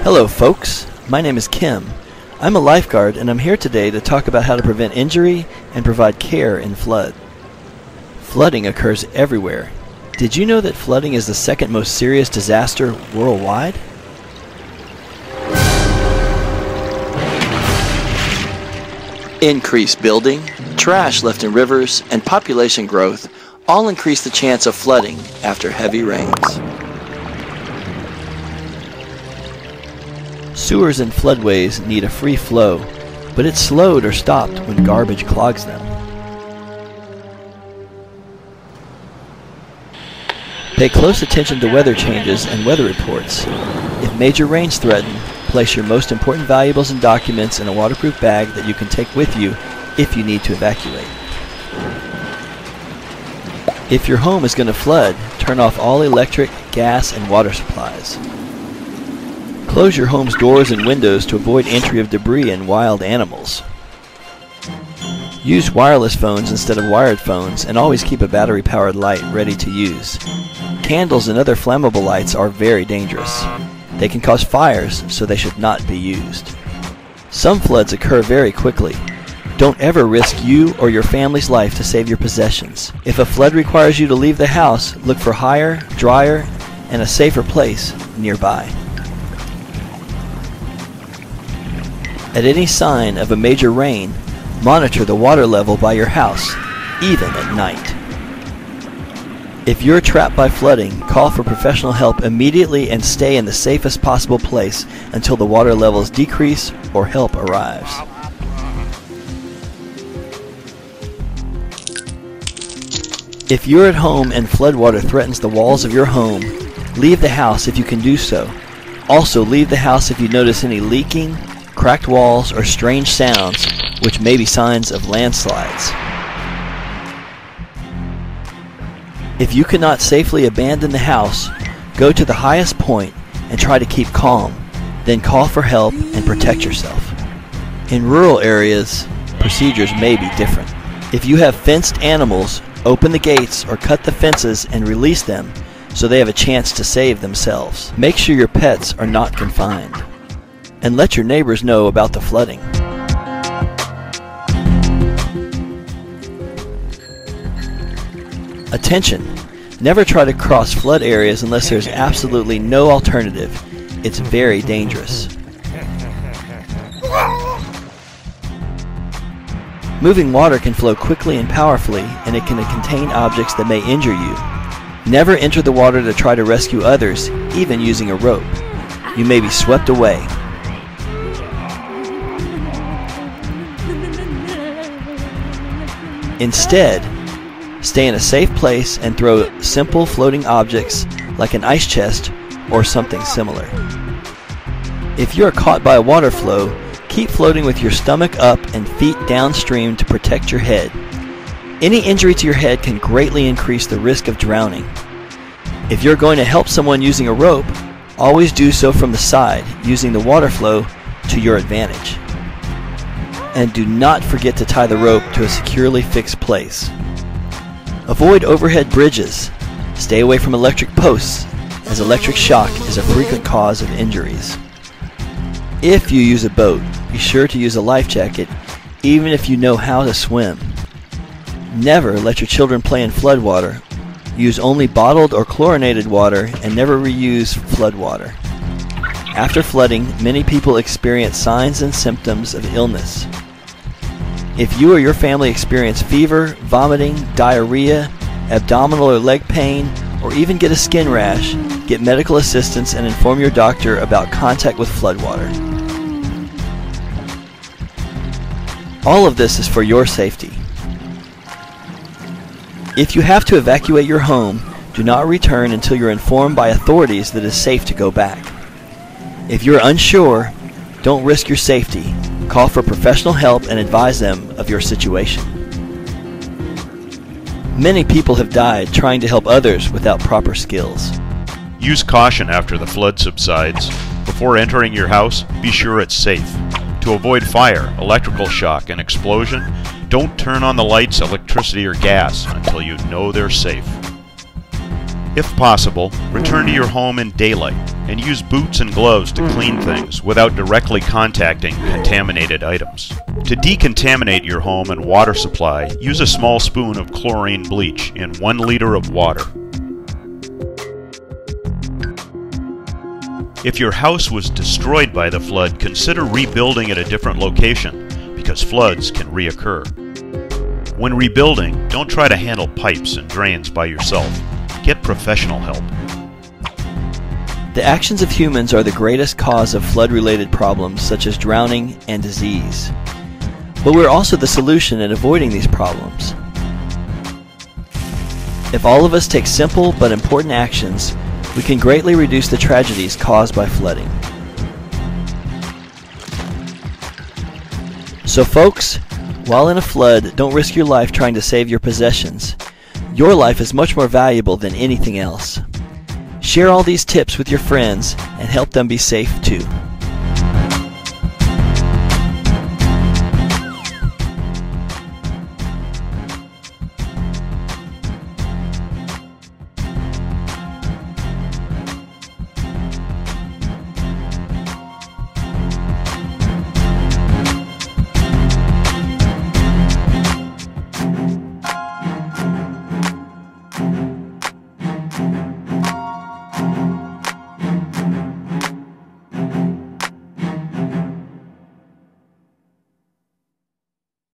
Hello folks, my name is Kim. I'm a lifeguard and I'm here today to talk about how to prevent injury and provide care in flood. Flooding occurs everywhere. Did you know that flooding is the second most serious disaster worldwide? Increased building, trash left in rivers, and population growth all increase the chance of flooding after heavy rains. Sewers and floodways need a free flow, but it's slowed or stopped when garbage clogs them. Pay close attention to weather changes and weather reports. If major rains threaten, place your most important valuables and documents in a waterproof bag that you can take with you if you need to evacuate. If your home is going to flood, turn off all electric, gas, and water supplies. Close your home's doors and windows to avoid entry of debris and wild animals. Use wireless phones instead of wired phones, and always keep a battery-powered light ready to use. Candles and other flammable lights are very dangerous. They can cause fires, so they should not be used. Some floods occur very quickly. Don't ever risk you or your family's life to save your possessions. If a flood requires you to leave the house, look for higher, drier, and a safer place nearby. At any sign of a major rain, monitor the water level by your house, even at night. If you're trapped by flooding, call for professional help immediately and stay in the safest possible place until the water levels decrease or help arrives. If you're at home and floodwater threatens the walls of your home, leave the house if you can do so. Also, leave the house if you notice any leaking, cracked walls, or strange sounds, which may be signs of landslides. If you cannot safely abandon the house, go to the highest point and try to keep calm, then call for help and protect yourself. In rural areas, procedures may be different. If you have fenced animals, open the gates or cut the fences and release them so they have a chance to save themselves. Make sure your pets are not confined. And let your neighbors know about the flooding. Attention! Never try to cross flood areas unless there's absolutely no alternative. It's very dangerous. Moving water can flow quickly and powerfully, and it can contain objects that may injure you. Never enter the water to try to rescue others, even using a rope. You may be swept away. Instead, stay in a safe place and throw simple floating objects like an ice chest or something similar. If you are caught by a water flow, keep floating with your stomach up and feet downstream to protect your head. Any injury to your head can greatly increase the risk of drowning. If you're going to help someone using a rope, always do so from the side, using the water flow to your advantage. And do not forget to tie the rope to a securely fixed place. Avoid overhead bridges. Stay away from electric posts, as electric shock is a frequent cause of injuries. If you use a boat, be sure to use a life jacket, even if you know how to swim. Never let your children play in flood water. Use only bottled or chlorinated water and never reuse flood water. After flooding, many people experience signs and symptoms of illness. If you or your family experience fever, vomiting, diarrhea, abdominal or leg pain, or even get a skin rash, get medical assistance and inform your doctor about contact with floodwater. All of this is for your safety. If you have to evacuate your home, do not return until you're informed by authorities that it is safe to go back. If you're unsure, don't risk your safety. Call for professional help and advise them of your situation. Many people have died trying to help others without proper skills. Use caution after the flood subsides. Before entering your house, be sure it's safe. To avoid fire, electrical shock, and explosion, don't turn on the lights, electricity, or gas until you know they're safe. If possible, return to your home in daylight and use boots and gloves to clean things without directly contacting contaminated items. To decontaminate your home and water supply, use a small spoon of chlorine bleach in 1 liter of water. If your house was destroyed by the flood, consider rebuilding at a different location, because floods can reoccur. When rebuilding, don't try to handle pipes and drains by yourself. Get professional help. The actions of humans are the greatest cause of flood-related problems such as drowning and disease. But we're also the solution in avoiding these problems. If all of us take simple but important actions, we can greatly reduce the tragedies caused by flooding. So folks, while in a flood, don't risk your life trying to save your possessions. Your life is much more valuable than anything else. Share all these tips with your friends and help them be safe too.